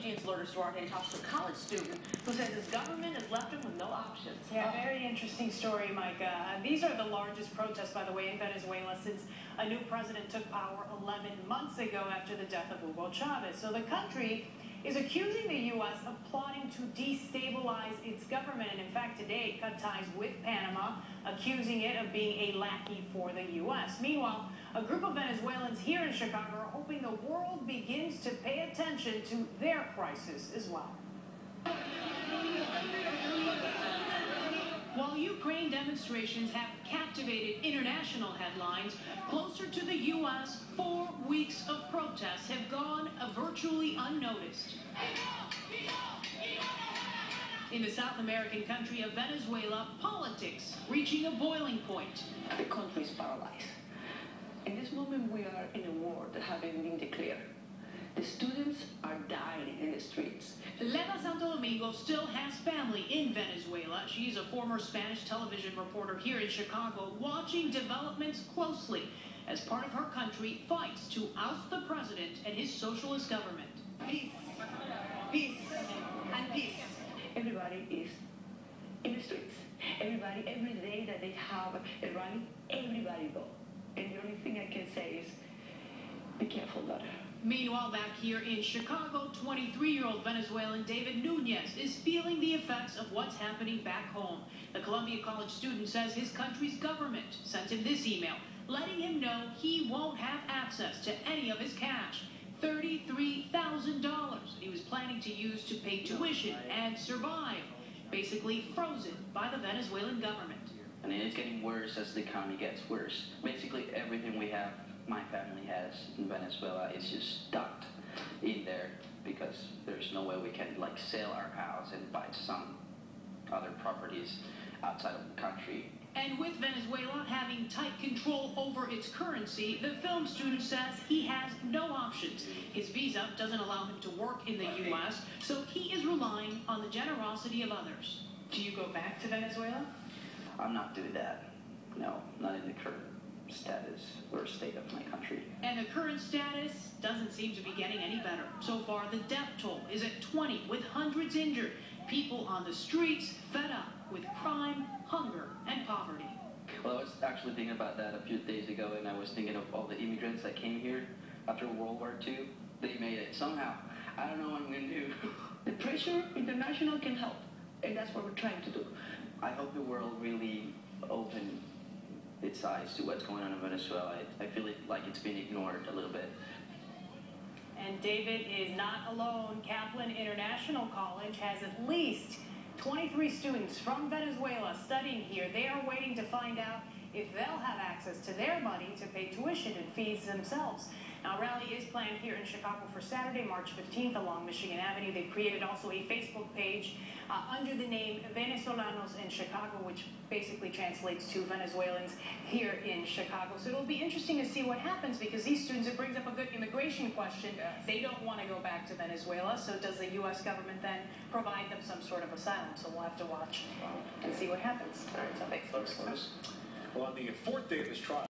WGN's Lourdes Duarte talks to a college student who says his government has left him with no options. Yeah, very interesting story, Micah. These are the largest protests, by the way, in Venezuela since a new president took power 11 months ago after the death of Hugo Chavez. So the country is accusing the U.S. of plotting to destabilize its government, and in fact today it cut ties with Panama, accusing it of being a lackey for the U.S. Meanwhile, a group of Venezuelans here in Chicago are hoping the world begins to pay attention to their crisis as well. While Ukraine demonstrations have captivated international headlines, closer to the U.S., 4 weeks of protests have gone virtually unnoticed. In the South American country of Venezuela, politics reaching a boiling point. The country is paralyzed. In this moment, we are in a war that hasn't been declared. The students are dying in the streets. Leva Santo Domingo still has family in Venezuela. She's a former Spanish television reporter here in Chicago, watching developments closely as part of her country fights to oust the president and his socialist government. Peace, peace, and peace. Everybody is in the streets. Everybody, every day that they have a rally, everybody go. And the only thing I can say is, be careful, daughter. Meanwhile, back here in Chicago, 23-year-old Venezuelan David Nunez is feeling the effects of what's happening back home. The Columbia College student says his country's government sent him this email, letting him know he won't have access to any of his cash. $33,000 he was planning to use to pay tuition and survive, basically frozen by the Venezuelan government. And it's getting worse as the economy gets worse. Basically, everything we have, my family has in Venezuela, is just stuck in there because there's no way we can sell our house and buy some other properties outside of the country. And with Venezuela having tight control over its currency, the film student says he has no options. His visa doesn't allow him to work in the U.S., so he is relying on the generosity of others. Do you go back to Venezuela? I'm not doing that. No, not in the current status or state of my country. And the current status doesn't seem to be getting any better. So far, the death toll is at 20, with hundreds injured. People on the streets fed up with crime, hunger, and poverty. Well, I was actually thinking about that a few days ago, and I was thinking of all the immigrants that came here after World War II. They made it somehow. I don't know what I'm going to do. The pressure international can help, and that's what we're trying to do. I hope the world really open its eyes to what's going on in Venezuela. I feel like it's been ignored a little bit. And David is not alone. Kaplan International College has at least 23 students from Venezuela studying here. They are waiting to find out if they'll have access to their money to pay tuition and fees themselves. Now, a rally is planned here in Chicago for Saturday, March 15th along Michigan Avenue. They've created also a Facebook page under the name Venezolanos in Chicago, which basically translates to Venezuelans here in Chicago. So it'll be interesting to see what happens because these students, it brings up a good immigration question. They don't want to go back to Venezuela, so does the U.S. government then provide them some sort of asylum? So we'll have to watch and see what happens. All right, so thanks, folks. Well, on the fourth day of this trial,